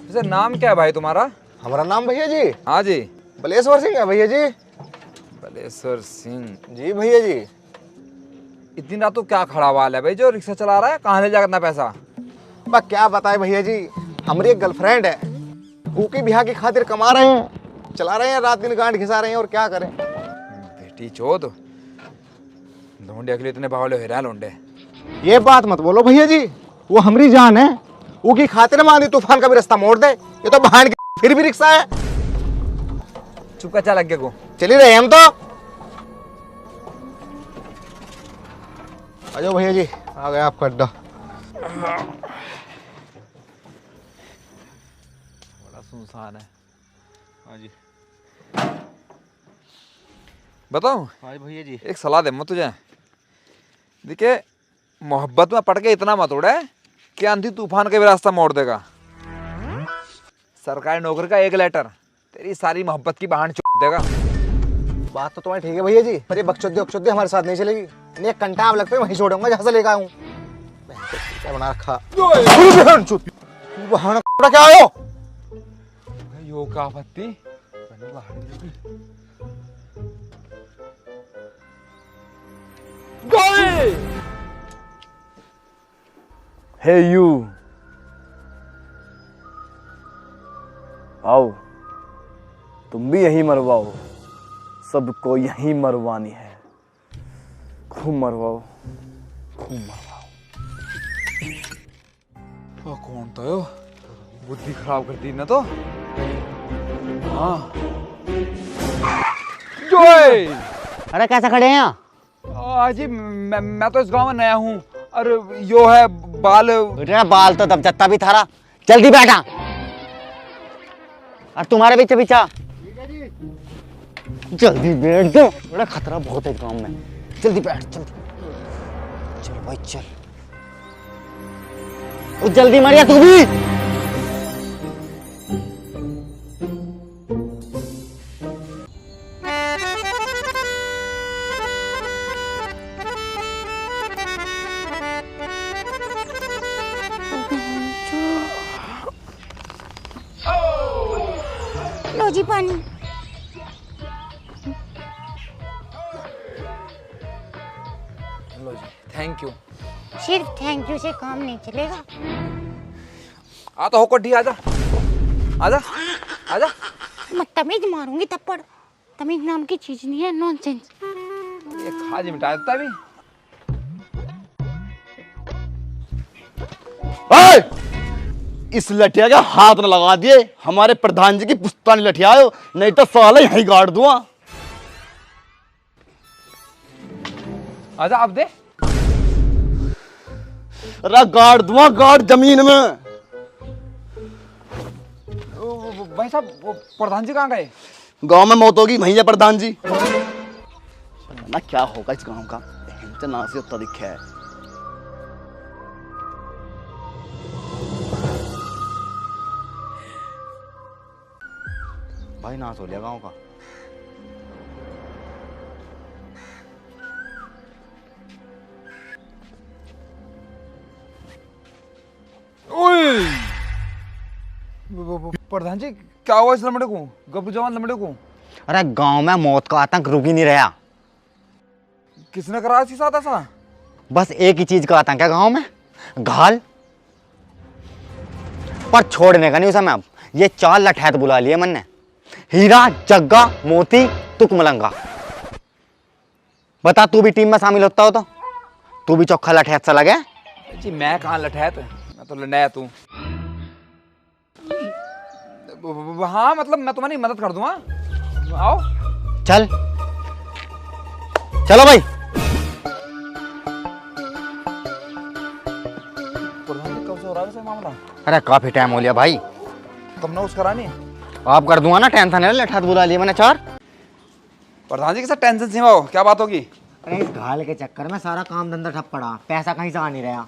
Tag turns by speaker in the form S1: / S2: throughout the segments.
S1: वैसे नाम क्या है भाई तुम्हारा?
S2: हमारा नाम भैया जी?
S1: हाँ जी।
S2: बलेश्वर सिंह है भैया जी।
S1: बलेश्वर सिंह
S2: जी भैया जी।
S1: इतनी रात तो क्या खड़ा हुआ है भाई जो रिक्शा चला रहा है? कहाँ ले जाकर इतना पैसा?
S2: बस क्या बताए भैया जी, हमारी एक गर्लफ्रेंड है, उनकी ब्याह की खातिर कमा रहे हैं, चला रहे हैं, रात दिन गांठ घिसा रहे हैं, और क्या करें।
S1: बेटी चोद, लोंडे के लिए इतने बावले हो रहे हैं लोंडे।
S2: ये बात मत बोलो भैया जी, वो हमारी जान है, उनकी खातिर मानी तूफान का भी रास्ता मोड़ दे। ये तो बहान की फिर भी रिक्शा है।
S1: चुप का क्या लग गया को?
S2: चली रहे हम तो। आ जाओ भैया जी, आ गया आपका अड्डा।
S1: बड़ा सुनसान है।
S2: हाँ जी।
S1: बताऊं?
S2: हाँ भैया जी।
S1: एक सलाह दे मैं तुझे। देखिए, मोहब्बत में पड़ के इतना मत उड़े कि आंधी तूफान का भी रास्ता मोड़ देगा। सरकारी नौकरी का एक लेटर तेरी सारी मोहब्बत की बहान छोड़ देगा।
S2: बात तो तुम्हारी ठीक है भैया जी, पर ये बकचोदी हमारे साथ नहीं चलेगी। नहीं, एक घंटा आप लगते वहीं छोड़ूंगा जहाँ से लेकर आऊँ। क्या बना रखा? क्या आयो?
S1: यो का आपत्ति?
S3: हे यू, आओ तुम भी यही मरवाओ, सबको यही मरवानी है। खूब मरवाओ, खूब मरवाओ।
S1: कौन तो यो? बुद्धि खराब कर दी ना तो। हाँ जोए।
S4: अरे कैसे खड़े हैं यहाँ?
S1: जी मैं तो इस गांव में नया हूँ। और यो है बाल।
S4: बेटा बाल तो तब जत्ता भी थारा। जल्दी बैठा। और तुम्हारे पीछे पीछा। जल्दी बैठ दो, बड़ा खतरा बहुत है गांव में। जल्दी बैठ, जल्दी चल भाई चल। ओ जल्दी मरिया तू भी।
S5: लो जी पानी।
S1: लो जी, थैंक यू।
S5: सिर्फ थैंक यू से काम नहीं चलेगा।
S1: आ तो हो कोठी, आजा आजा आजा।
S5: मैं तमीज मारूंगी थप्पड़। तमीज नाम की चीज नहीं है, नॉनसेंस।
S1: ये खाज मिटा देता भी।
S3: इस लठिया का हाथ न लगा दिए, हमारे प्रधान जी की पुस्तानी लठिया आयो, नहीं तो साला यहीं गाड़ दूंगा।
S1: आजा अब दे।
S3: अरे गाड़ दूंगा, गाड़ जमीन में।
S1: भाई साहब, वो प्रधान जी कहाँ गए?
S3: गांव में मौत होगी, वहीं है प्रधान जी। ना क्या होगा इस गांव का, नासियत तो दिखा है। भाई नाश हो लिया गांव का।
S1: प्रधान जी क्या हुआ इस लमड़े को? गब्बू जवान लमड़े को?
S4: अरे गांव में मौत का आतंक रुक ही नहीं रहा।
S1: किसने करा इसी साथ ऐसा?
S4: बस एक ही चीज का आतंक है गांव में, घाल। पर छोड़ने का नहीं उसे मैं। अब ये 4 लठैत बुला लिए मन ने, हीरा, जग्गा, मोती, तुकमलंगा। बता तू भी टीम में शामिल होता हो तो तू भी चौखा लठैत सा लगे।
S1: जी मैं कहाँ लठैत, मैं तो लनैत तू। हाँ मतलब मैं तुम्हारी मदद कर दूंगा। आओ
S4: चल चलो भाई।
S1: प्रधान जी कब से हो रहा है मामला?
S4: अरे काफी टाइम हो लिया भाई।
S1: तुमने उस करानी?
S4: आप कर दूंगा ना, टेंशन है। लठैत बुला लिए मैंने 4।
S1: प्रधान जी के साथ टेंशन से हो, क्या बात होगी?
S4: अरे इस घाल के चक्कर में सारा काम धंधा ठप पड़ा, पैसा कहीं से आ नहीं रहा।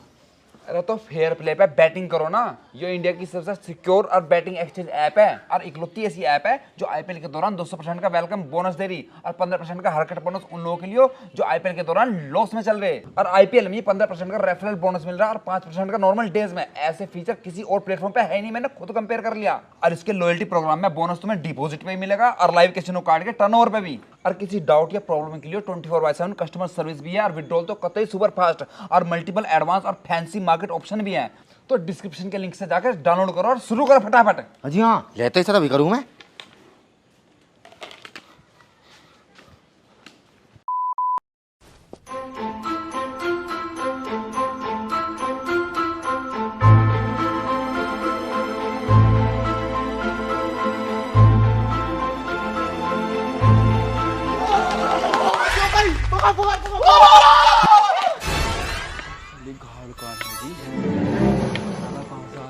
S1: अरे तो फेयर प्ले पे बैटिंग करो ना। ये इंडिया की सबसे सिक्योर और बैटिंग एक्सचेंज ऐप है और इकलौती ऐसी ऐप है जो आईपीएल के दौरान 200% का वेलकम बोनस दे रही और 15% का हरकत बोनस उन लोगों के लिए हो जो आईपीएल के दौरान लॉस में चल रहे। और आईपीएल में 15% का रेफरल बोनस मिल रहा है और 5% का नॉर्मल डेज में। ऐसे फीचर किसी और प्लेटफॉर्म पे है नहीं, मैंने खुद कंपेयर कर लिया। और इसके लॉयल्टी प्रोग्राम में बोनस तुम्हें डिपॉजिट पे भी मिलेगा और लाइव कैसीनो कार्ड के टर्नओवर पे भी। और किसी डाउट या प्रॉब्लम के लिए 24/7 कस्टमर सर्विस भी है और विड्रॉल तो कतई सुपर फास्ट और मल्टीपल एडवांस और फैंसी मार्केट ऑप्शन भी है। तो डिस्क्रिप्शन के लिंक से जाकर डाउनलोड करो और शुरू करो फटाफट।
S3: जी हाँ, लेते ही अभी करूँ मैं।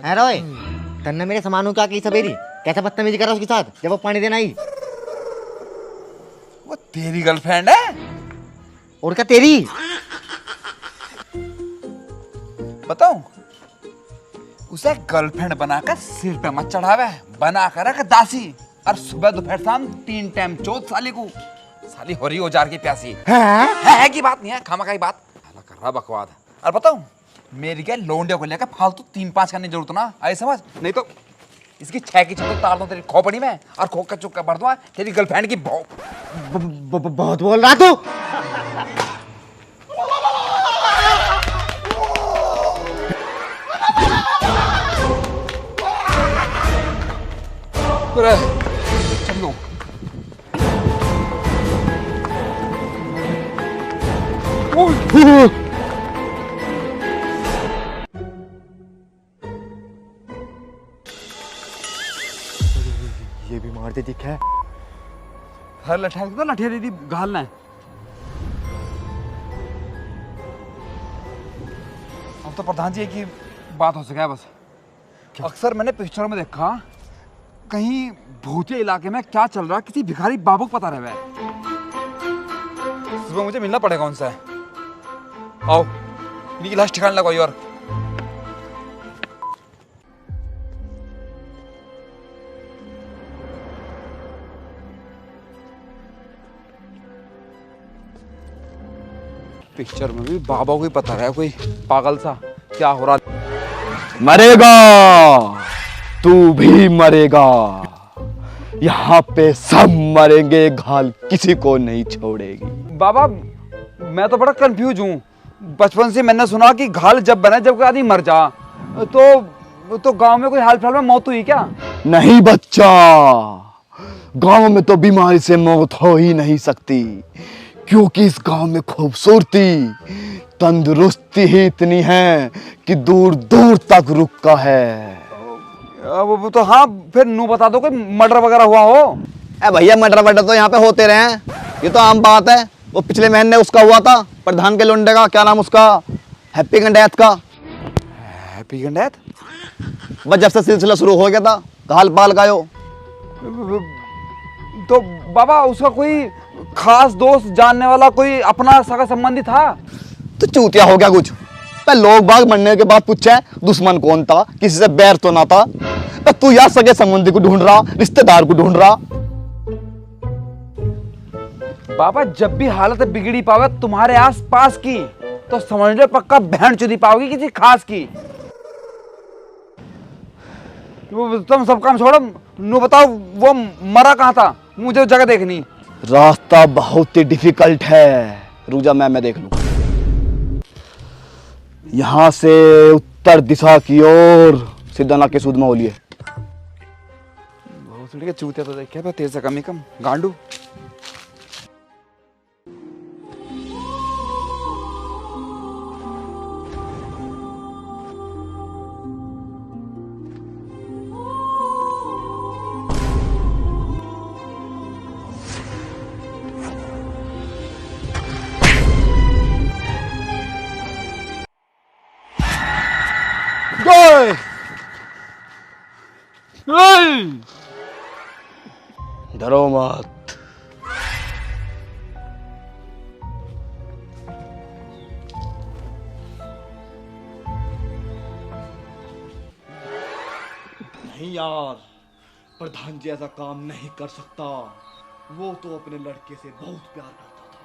S4: है रोए, तन्ने मेरे सामानों क्या की सवेरी कैसा बदतमीजी करा उसके साथ जब वो पानी देना आई।
S1: वो तेरी गर्लफ्रेंड है?
S4: और क्या तेरी?
S1: बताऊं, उसे गर्लफ्रेंड बनाकर सिर पे मत चढ़ावे, बनाकर रख दासी। और सुबह दोपहर शाम 3 टाइम चोट साली को। साली हो रही औजार की प्यासी है की बात नहीं है, खामा की बात कर रहा बकवाद। और बताऊं, मेरी क्या लौंडिया को लेकर फालतू 3-5 करने की जरूरत ना आई समझ, नहीं तो इसकी 6 की छत तार दूं तेरी खोपड़ी में और खोक का चुक्का भर दूंगा तेरी गर्लफ्रेंड की
S4: बहुत बोल रहा तू।
S1: चलो
S4: ये भी मारते दिखा है।
S1: हर लठा तो लठिया दीदी घालना है। अब तो प्रधान जी की बात हो सके है बस। अक्सर मैंने पिक्चरों में देखा कहीं भूतिया इलाके में क्या चल रहा किसी भिखारी बाबू को पता रहे। सुबह मुझे मिलना पड़ेगा उनसे। आओ इनकी लाश ठिकाने लगाओ। और पिक्चर में भी बाबा को ही पता है कोई पागल सा क्या हो रहा।
S3: मरेगा, तू भी मरेगा, यहाँ पे सब मरेंगे, घाल किसी को नहीं छोड़ेगी।
S1: बाबा मैं तो बड़ा कंफ्यूज हूँ। बचपन से मैंने सुना कि घाल जब बने जब कोई आदमी मर जा तो गांव में कोई हाल फिलहाल में मौत हुई क्या?
S3: नहीं बच्चा, गांव में तो बीमारी से मौत हो ही नहीं सकती, क्योंकि इस गांव में खूबसूरती तंदुरुस्ती ही इतनी है कि दूर दूर तक रुका है।
S1: वो तो हाँ, फिर नू बता दो कोई मर्डर वगैरह हुआ हो।
S3: ए भैया, मर्डर तो यहाँ पे होते रहे हैं, ये तो आम बात है। वो पिछले महीने उसका हुआ था, प्रधान के लोंडे का, क्या नाम उसका, हैप्पी गंडेथ का।
S1: हैप्पी गंडेथ?
S3: बस जब से सिलसिला शुरू हो गया था घाल पाल गायो।
S1: तो बाबा उसका कोई खास दोस्त जानने वाला कोई अपना सगा संबंधी था?
S3: तो चूतिया हो गया कुछ। लोग बाग मरने के बाद पूछे दुश्मन कौन था, किसी से बैर तो ना था। तू यार सगे संबंधी को ढूंढ रहा, रिश्तेदार को ढूंढ रहा।
S1: बाबा जब भी हालत बिगड़ी पावे तुम्हारे आस पास की तो समझ लो पक्का बहन चुदी पाओगी किसी खास की। तुम सब काम छोड़ो, नू बताओ वो मरा कहाँ था, मुझे वो जगह देखनी।
S3: रास्ता बहुत ही डिफिकल्ट है, रुजा मैं देख लूं। यहां से उत्तर दिशा की ओर सीधा ना के सूद में होलिए।
S1: बहुत चूतिया तो देखे तेरे से कम ही कम गांडू।
S3: डरो मत। नहीं यार, प्रधान जी ऐसा काम नहीं कर सकता। वो तो अपने लड़के से बहुत प्यार करता था।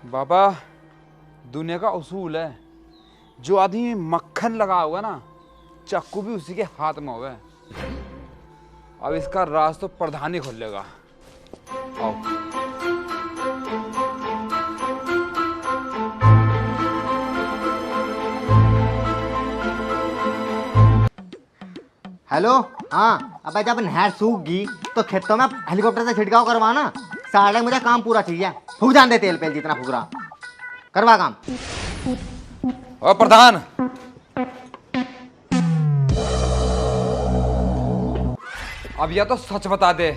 S1: बाबा, दुनिया का उसूल है, जो आदमी मक्खन लगा हुआ ना, चाकू भी उसी के हाथ में होगा। अब इसका राज तो प्रधान ही खोल लेगा। आओ।
S4: हेलो, हाँ, अबे जब नहर सूख गई तो खेतों में हेलीकॉप्टर से छिड़काव करवाना। साले मुझे काम पूरा चाहिए। फूक जान दे तेल पेल जितना फूक रहा, करवा काम।
S1: ओ प्रधान, अब या तो सच बता दे,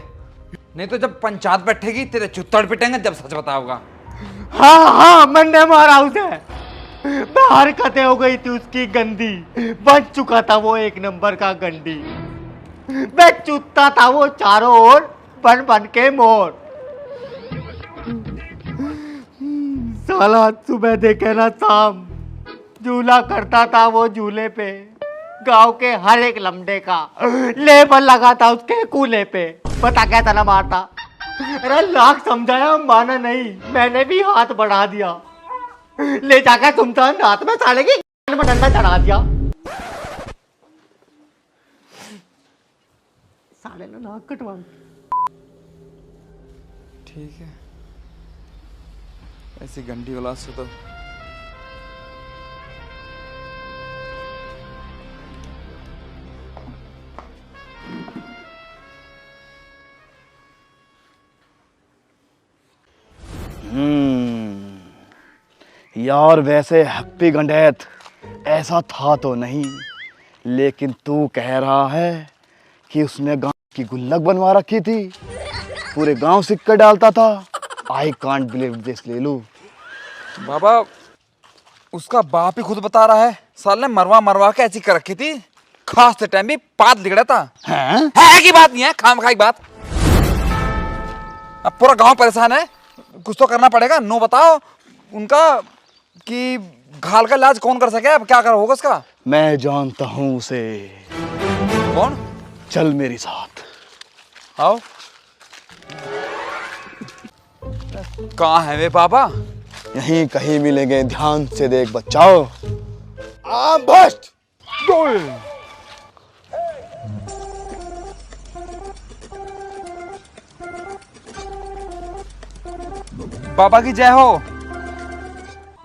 S1: नहीं तो जब पंचायत बैठेगी तेरे चुत्तड़ पिटेंगे जब सच बताओगा।
S4: हाँ हाँ, मैंने मारा उसे। हरकतें हो गई थी उसकी गंदी, बन चुका था वो एक नंबर का गंडी। मैं चुत्ता था वो चारों ओर, बन बन के मोर। साला सुबह देखे ना शाम झूला करता था वो झूले पे। गांव के हर एक लमडे का लेबल लगा था उसके कूले पे। पता कैसा ना मारता। अरे लाख समझाया, माना नहीं। मैंने भी हाथ बढ़ा दिया, ले जाकर सुमसान हाथ में साले की कान में डंडा चढ़ा दिया। साले ने नाक कटवा दी।
S1: ठीक है, ऐसी घंटी औलाद से तो
S3: यार वैसे हैप्पी गंडेत ऐसा था तो नहीं, लेकिन तू कह रहा है कि उसने गांव की गुल्लक बनवा रखी थी, पूरे गांव सिक्के डालता था। I can't believe this Leelu.
S1: बाबा, उसका बाप ही खुद बता रहा है, साल ने मरवा मरवा के ऐसी कर रखी थी। खास टाइम भी बात लिख रहा था। है की बात नहीं है, खाम खाई बात। अब पूरा गांव परेशान है, कुछ तो करना पड़ेगा। नो बताओ उनका कि घाल का इलाज कौन कर सके, अब क्या कर होगा उसका।
S3: मैं जानता हूँ उसे।
S1: कौन?
S3: चल मेरे साथ।
S1: आओ। कहाँ है वे बाबा?
S3: यहीं कहीं मिलेंगे, ध्यान से देख बच्चाओ। बस्ट
S1: बाबा की जय हो।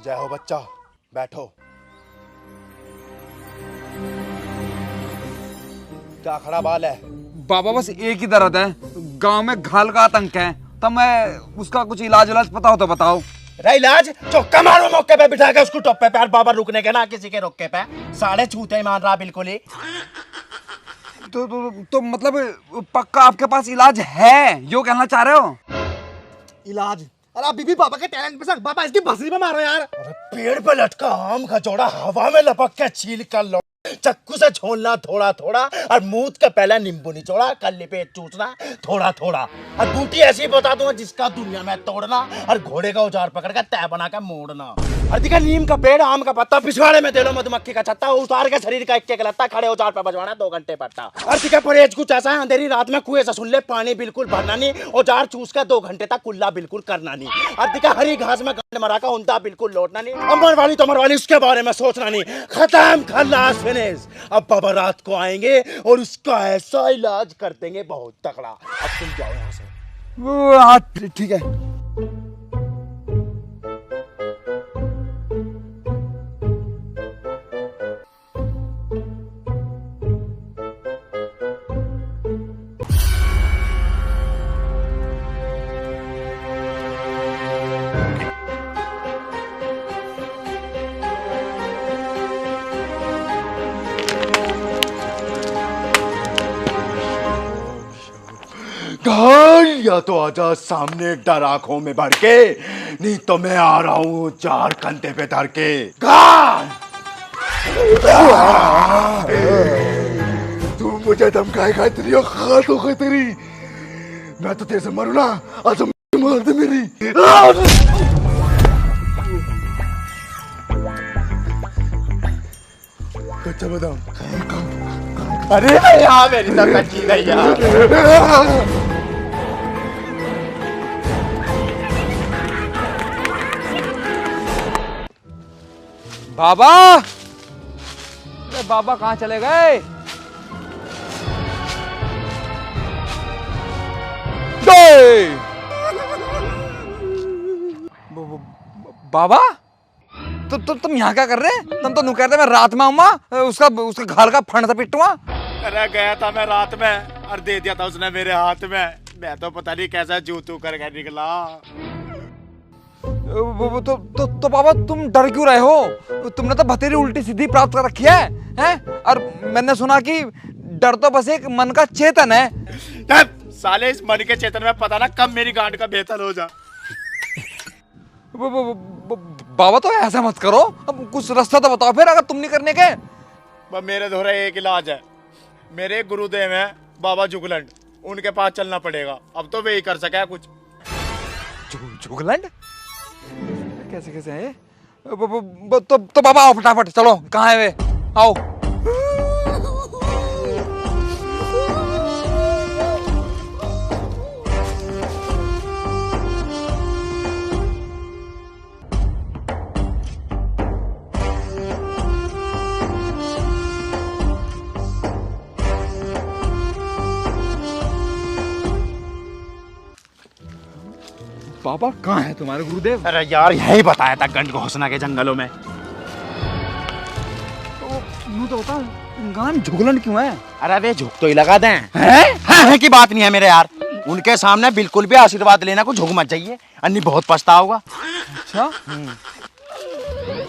S3: जय हो बच्चा, बैठो। क्या खड़ा बाल है?
S1: बाबा बस एक ही दर्द है, गांव में घाल का आतंक है, तब मैं उसका कुछ इलाज पता हो तो बताओ।
S6: रे इलाज चौका मारो मौके पे बिठा के उसको टप्पे पे। बाबा रुकने के ना किसी के रोके पे, साढ़े छूते ही मान रहा बिल्कुल ही।
S1: तो मतलब पक्का आपके पास इलाज है, यो कहना चाह रहे हो?
S6: इलाज? अरे अभी भी बाबा के टैलेंट पे शक। बाबा इसकी बसरी पे मारो यार। अरे पेड़ पे लटका आम का जोड़ा हवा में लपक के छील कर लो, चक्कू से छोलना थोड़ा थोड़ा, और मूत के पहले नींबू निचोड़ा, कल्ली पे चूसना थोड़ा थोड़ा, और बूटी ऐसी बता दूंगा जिसका दुनिया में तोड़ना, और घोड़े का औजार पकड़ के तय बना के मोड़ना। और दिखा नीम का पेड़, आम का पत्ता, पिछवाड़े में दे लो मधुमक्खी का छत्ता, उतार के शरीर का एक लत्ता, खड़े औजार पे बजवाना 2 घंटे पट्टा। और दिखा परहेज कुछ ऐसा है, अंधेरी रात में कुएं से सुन ले, पानी बिल्कुल भरना नहीं, औजार चूस के 2 घंटे तक कुल्ला बिल्कुल करना नहीं। और दिखा हरी घास में गंड मरा का उंदा बिल्कुल लौटना नहीं, अमर वाली तो वाली उसके बारे में सोचना नहीं। खत्म, खल्लास, फिनिश। अब बाबा रात को आएंगे और उसका ऐसा इलाज कर देंगे बहुत तगड़ा। अब तुम जाओ यहाँ से।
S1: हाँ ठीक है।
S3: घाल या तो आजा सामने, डर आंखों में भर के, नहीं तो मैं आ रहा हूँ 4 कंधे पे धर के। घाल! तू मुझे धमकाएगा तेरी औकात हो गई तेरी। मैं तो तेरे से मरू ना, आज मार दे मेरी। कच्चा बादाम
S6: अरे भैया मेरी तो कच्ची भैया।
S1: बाबा, अरे बाबा कहाँ चले गए? बाबा तुम यहाँ क्या कर रहे हैं? तुम तो नु कहते मैं रात में आऊंगा, उसका घर का फंड सा पिटूंगा।
S6: अरे गया था मैं रात में और दे दिया था उसने मेरे हाथ में। मैं तो पता नहीं कैसा जूतू करके निकला।
S1: तो बाबा तुम डर क्यों रहे हो? तुमने तो भतेरी उल्टी सीधी प्राप्त कर रखी है, हैं? और मैंने सुना कि डर तो बस एक मन का चेतन है।
S6: साले इस मन के चेतन में पता ना कब मेरी गांड का बेहतर हो जा।
S1: बाबा तो ऐसा मत करो, अब कुछ रास्ता तो बताओ फिर, अगर तुम नहीं करने के।
S6: मेरे दोहरा एक इलाज है। मेरे गुरुदेव हैं बाबा जुगलंड, उनके पास चलना पड़ेगा। अब तो वे ही कर सके कुछ।
S1: जुगलंड कैसे कैसे है? तो बाबा आओ फटाफट, चलो कहाँ है वे? आओ। बाबा कहाँ है तुम्हारे गुरुदेव?
S6: अरे यार यही बताया था गंज घोषणा के जंगलों में।
S1: यूँ तो बताओ गान जुगलंड क्यों है?
S6: अरे वे झुक तो ही लगा दें हैं की बात नहीं है मेरे यार। उनके सामने बिल्कुल भी आशीर्वाद लेना को झुक मत जाइए, अन्नी बहुत पछता होगा।
S1: अच्छा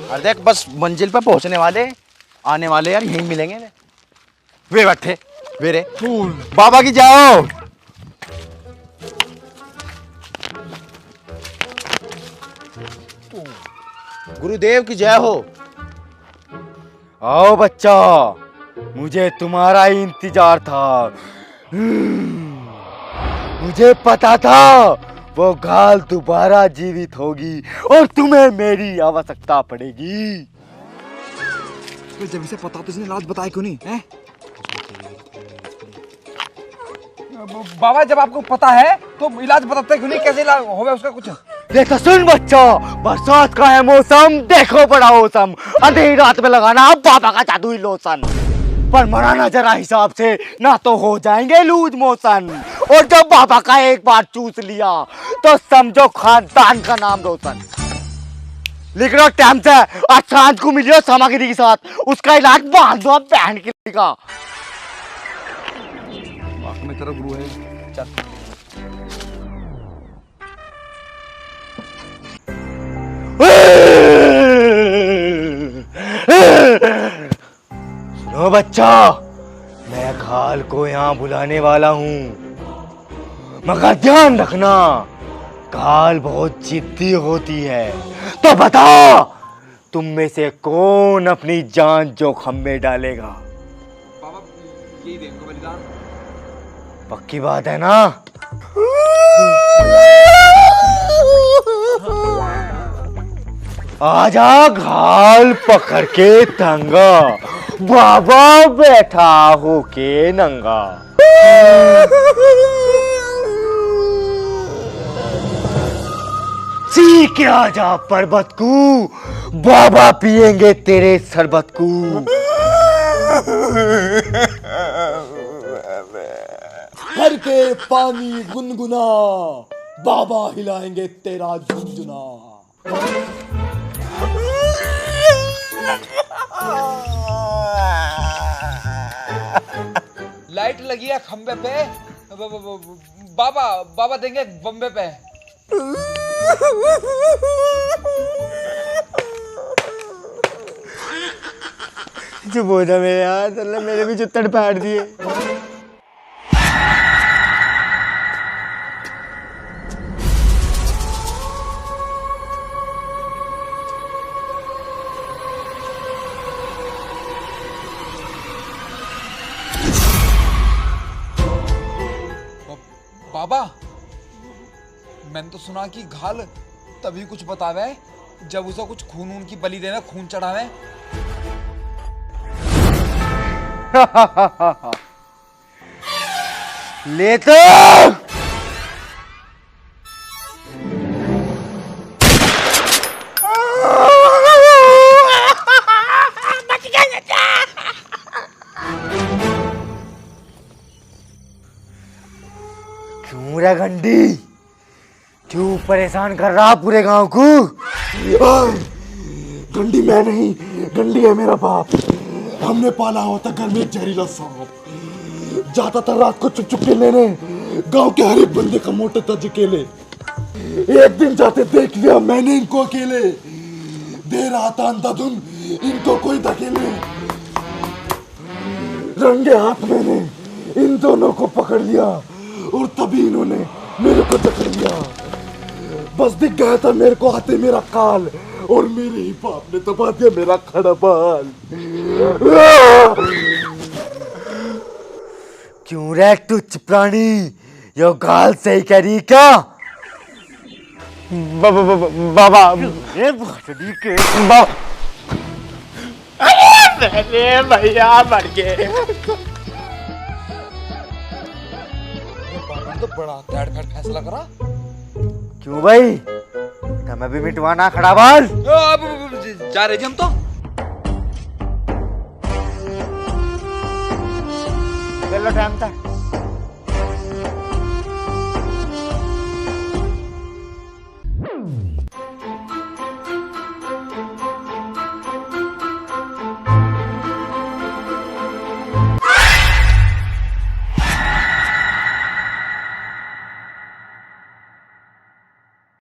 S6: अरे देख बस मंजिल पे पहुंचने वाले आने वाले यार यहीं मिलेंगे। वे बैठे वे रे बाबा की जाओ। गुरुदेव की जय हो।
S4: आओ बच्चा, मुझे तुम्हारा ही इंतजार था। मुझे पता था वो घाल दोबारा जीवित होगी और तुम्हें मेरी आवश्यकता पड़ेगी।
S1: तो जब इसे पता तो इसने इलाज बताया क्यों नहीं है? बाबा जब आपको पता है तो इलाज बताते क्यों नहीं? कैसे इलाज होगा उसका कुछ?
S4: देखो सुन बच्चा, बरसात का है मौसम, देखो बड़ा मौसम, अंधेरी रात में लगाना बाबा का जादुई लोशन। पर मराना जरा हिसाब से, ना तो हो जाएंगे लूज मोशन। और जब बाबा का एक बार चूस लिया तो समझो खानदान का नाम रोशन। लिख लो टाइम से, आज सांझ को मिलियो सामग्री के साथ, उसका इलाज बांध दो बहन की का।
S1: में तेरा गुरु है, चल।
S4: सुनो बच्चा, मैं घाल को यहाँ बुलाने वाला हूँ, मगर ध्यान रखना घाल बहुत जिद्दी होती है। तो बता तुम में से कौन अपनी जान जोखिम में डालेगा?
S1: बाबा यही देंगे बलिदान।
S4: पक्की बात है ना? आजा घाल पकड़ के तंगा, बाबा बैठा हो के नंगा। सी के आजा पर्वत को, बाबा पिएंगे तेरे शरबत को।
S7: भर के पानी गुनगुना, बाबा हिलाएंगे तेरा झुंझुना।
S1: लाइट लगी है खंबे पे, बाबा बाबा देंगे बम्बे पे।
S4: चुप हो जा मेरे यार, मेरे भी जुत्तड़ फाड़ दिए।
S1: बाबा मैंने तो सुना कि घाल तभी कुछ बतावे जब उसे कुछ खून की बलि देवे, खून चढ़ावे।
S4: ले तो क्यों रे गंडी, क्यों परेशान कर रहा पूरे गांव को?
S7: गंडी मैं नहीं, गंडी है मेरा बाप। हमने पाला हुआ था घर में एक जहरीला सांप। जाता था रात को चुप चुप के लेने गांव के हर एक बंदे का मोटा था अकेले। एक दिन जाते देख लिया मैंने इनको अकेले, दे रहा था अंधाधुंध इनको कोई धकेले। रंगे हाथ मैंने इन दोनों को पकड़ लिया और तभी इन्होंने मेरे को जकड़ लिया। बस दिख गया था मेरे को हाथे मेरा काल और मेरे ही बाप ने दबा दिया मेरा खड़ा बाल।
S4: क्यों रे तुच्छ प्राणी, यो गाल सही करी क्या?
S3: बाबा
S4: ये भोसड़ी के
S6: अरे भैया मर गए।
S1: तो बड़ा तैड़ फैसला करा।
S4: क्यों भाई, तुम्हें भी मिटवाना खड़ा बाल?
S1: जा रहे जी हम तो।
S4: चलो टाइम था।